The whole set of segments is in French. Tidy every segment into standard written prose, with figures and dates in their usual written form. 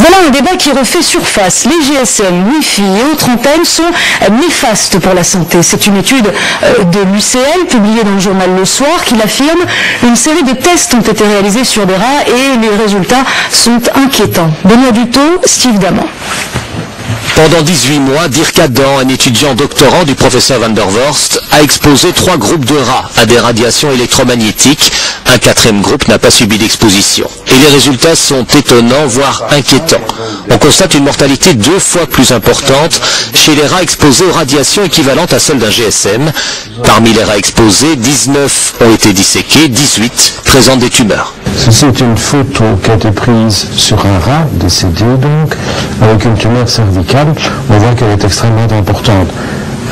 Voilà un débat qui refait surface. Les GSM, Wi-Fi et autres antennes sont néfastes pour la santé. C'est une étude de l'UCL publiée dans le journal Le Soir qui l'affirme. Une série de tests ont été réalisés sur des rats et les résultats sont inquiétants. Benoît Dutot, Steve Damand. Pendant 18 mois, Dirk Adam, un étudiant doctorant du professeur Van der Worst, a exposé 3 groupes de rats à des radiations électromagnétiques. Un 4e groupe n'a pas subi d'exposition. Et les résultats sont étonnants, voire inquiétants. On constate une mortalité 2 fois plus importante chez les rats exposés aux radiations équivalentes à celles d'un GSM. Parmi les rats exposés, 19 ont été disséqués, 18 présentent des tumeurs. Ceci est une photo qui a été prise sur un rat, décédé donc, avec une tumeur cervicale. On voit qu'elle est extrêmement importante.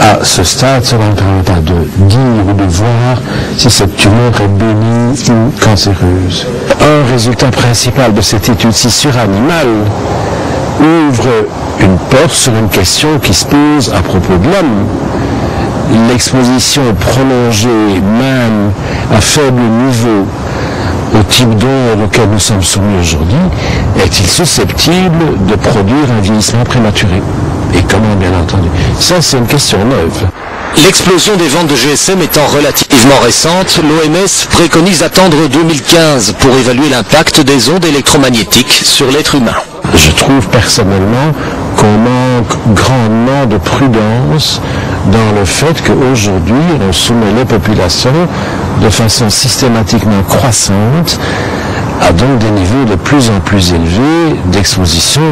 À ce stade, cela ne permet pas de dire ou de voir si cette tumeur est bénigne ou cancéreuse. Un résultat principal de cette étude-ci sur animal ouvre une porte sur une question qui se pose à propos de l'homme. L'exposition prolongée, même à faible niveau, au type d'onde auquel nous sommes soumis aujourd'hui, est-il susceptible de produire un vieillissement prématuré? Et comment, bien entendu? Ça, c'est une question neuve. L'explosion des ventes de GSM étant relativement récente, l'OMS préconise d'attendre 2015 pour évaluer l'impact des ondes électromagnétiques sur l'être humain. Je trouve personnellement qu'on manque grandement de prudence dans le fait qu'aujourd'hui, on soumet les populations de façon systématiquement croissante à donc des niveaux de plus en plus élevés d'exposition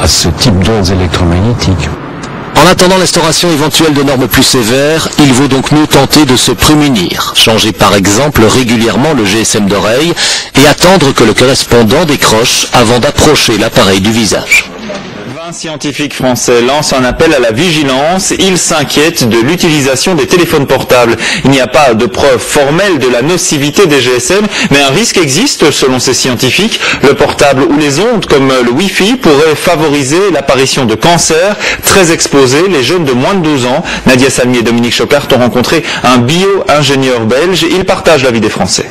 à ce type d'ondes électromagnétiques. En attendant l'instauration éventuelle de normes plus sévères, il vaut donc mieux tenter de se prémunir, changer par exemple régulièrement le GSM d'oreille et attendre que le correspondant décroche avant d'approcher l'appareil du visage. 20 scientifiques français lancent un appel à la vigilance. Ils s'inquiètent de l'utilisation des téléphones portables. Il n'y a pas de preuve formelle de la nocivité des GSM, mais un risque existe selon ces scientifiques. Le portable ou les ondes comme le Wi-Fi pourraient favoriser l'apparition de cancers très exposés. Les jeunes de moins de 12 ans, Nadia Salmi et Dominique Chocart, ont rencontré un bio-ingénieur belge. Ils partagent l'avis des Français.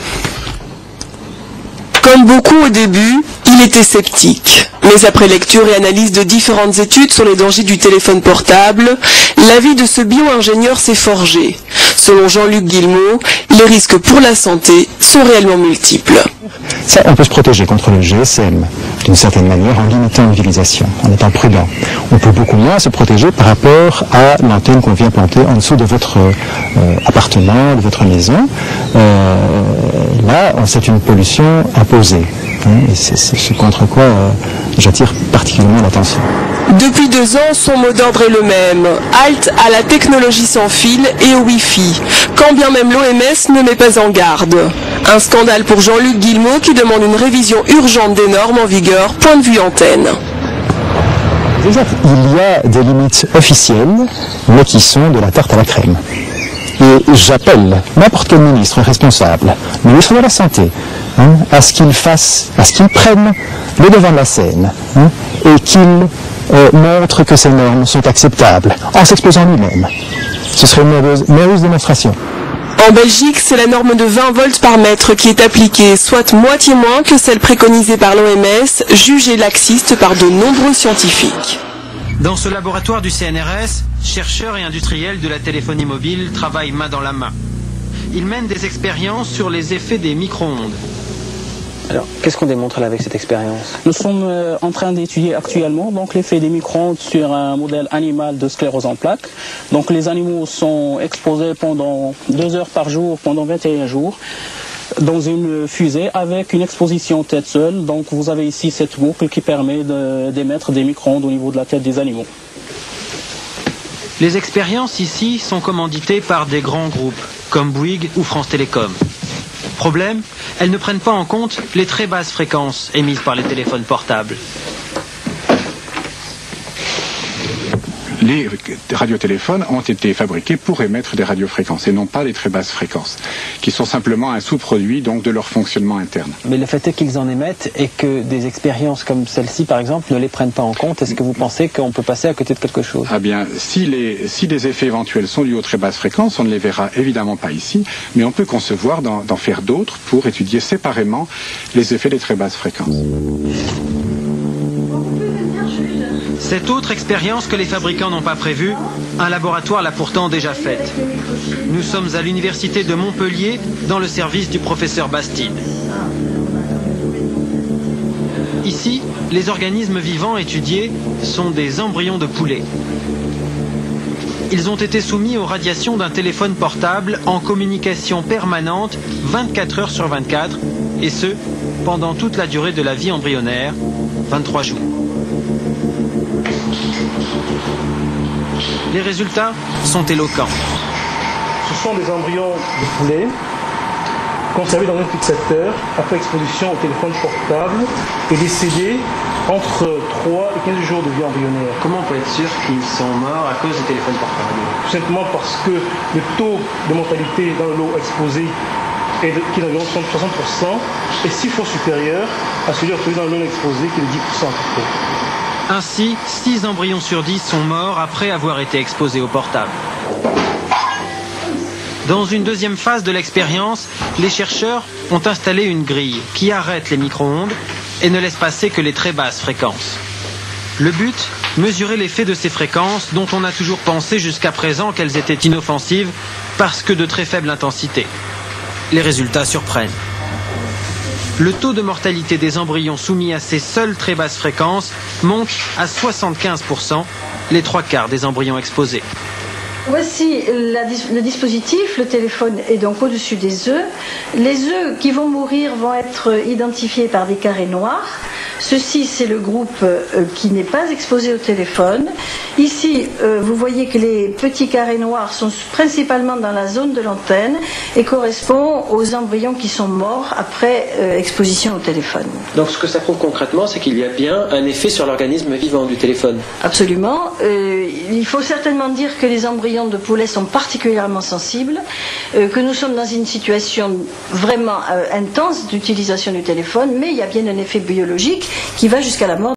Comme beaucoup au début, il était sceptique. Mais après lecture et analyse de différentes études sur les dangers du téléphone portable, l'avis de ce bio-ingénieur s'est forgé. Selon Jean-Luc Guillemot, les risques pour la santé sont réellement multiples. Ça, on peut se protéger contre le GSM d'une certaine manière en limitant l'utilisation, en étant prudent. On peut beaucoup moins se protéger par rapport à l'antenne qu'on vient planter en dessous de votre appartement, de votre maison. Là, c'est une pollution imposée. Et c'est ce contre quoi j'attire particulièrement l'attention. Depuis 2 ans, son mot d'ordre est le même. Halte à la technologie sans fil et au Wi-Fi, quand bien même l'OMS ne met pas en garde. Un scandale pour Jean-Luc Guillemot qui demande une révision urgente des normes en vigueur, point de vue antenne. Déjà, il y a des limites officielles, mais qui sont de la tarte à la crème. Et j'appelle n'importe quel ministre responsable, le ministre de la Santé, à ce qu'il fasse, à ce qu'il prenne le devant de la scène et qu'il montre que ces normes sont acceptables en s'exposant lui-même. Ce serait une merveilleuse démonstration. En Belgique, c'est la norme de 20 volts par mètre qui est appliquée, soit moitié moins que celle préconisée par l'OMS, jugée laxiste par de nombreux scientifiques. Dans ce laboratoire du CNRS, chercheurs et industriels de la téléphonie mobile travaillent main dans la main. Ils mènent des expériences sur les effets des micro-ondes. Alors, qu'est-ce qu'on démontre là avec cette expérience? Nous sommes en train d'étudier actuellement donc l'effet des micro-ondes sur un modèle animal de sclérose en plaques. Donc les animaux sont exposés pendant 2 heures par jour, pendant 21 jours, dans une fusée avec une exposition tête seule. Donc vous avez ici cette boucle qui permet d'émettre des micro-ondes au niveau de la tête des animaux. Les expériences ici sont commanditées par des grands groupes, comme Bouygues ou France Télécom. Problème, elles ne prennent pas en compte les très basses fréquences émises par les téléphones portables. Les radiotéléphones ont été fabriqués pour émettre des radiofréquences et non pas les très basses fréquences, qui sont simplement un sous-produit donc de leur fonctionnement interne. Mais le fait est qu'ils en émettent et que des expériences comme celle-ci, par exemple, ne les prennent pas en compte. Est-ce que vous pensez qu'on peut passer à côté de quelque chose? Ah bien, si les effets éventuels sont dus aux très basses fréquences, on ne les verra évidemment pas ici, mais on peut concevoir d'en faire d'autres pour étudier séparément les effets des très basses fréquences. Cette autre expérience que les fabricants n'ont pas prévue, un laboratoire l'a pourtant déjà faite. Nous sommes à l'université de Montpellier, dans le service du professeur Bastide. Ici, les organismes vivants étudiés sont des embryons de poulet. Ils ont été soumis aux radiations d'un téléphone portable en communication permanente 24 heures sur 24, et ce, pendant toute la durée de la vie embryonnaire, 23 jours. Les résultats sont éloquents. Ce sont des embryons de poulet conservés dans un fixateur après exposition au téléphone portable et décédés entre 3 et 15 jours de vie embryonnaire. Comment on peut être sûr qu'ils sont morts à cause du téléphone portable? Tout simplement parce que le taux de mortalité dans l'eau exposée qui est d'environ 60%, est 6 fois supérieur à celui obtenu dans l'eau exposée qui est de 10% à peu près. Ainsi, 6 embryons sur 10 sont morts après avoir été exposés au portable. Dans une deuxième phase de l'expérience, les chercheurs ont installé une grille qui arrête les micro-ondes et ne laisse passer que les très basses fréquences. Le but, mesurer l'effet de ces fréquences dont on a toujours pensé jusqu'à présent qu'elles étaient inoffensives parce que de très faible intensité. Les résultats surprennent. Le taux de mortalité des embryons soumis à ces seules très basses fréquences monte à 75%, les 3/4 des embryons exposés. Voici le dispositif, le téléphone est donc au-dessus des œufs. Les œufs qui vont mourir vont être identifiés par des carrés noirs. Ceci, c'est le groupe qui n'est pas exposé au téléphone. Ici, vous voyez que les petits carrés noirs sont principalement dans la zone de l'antenne et correspondent aux embryons qui sont morts après exposition au téléphone. Donc ce que ça prouve concrètement, c'est qu'il y a bien un effet sur l'organisme vivant du téléphone. Absolument. Il faut certainement dire que les embryons de poulet sont particulièrement sensibles, que nous sommes dans une situation vraiment intense d'utilisation du téléphone, mais il y a bien un effet biologique qui va jusqu'à la mort.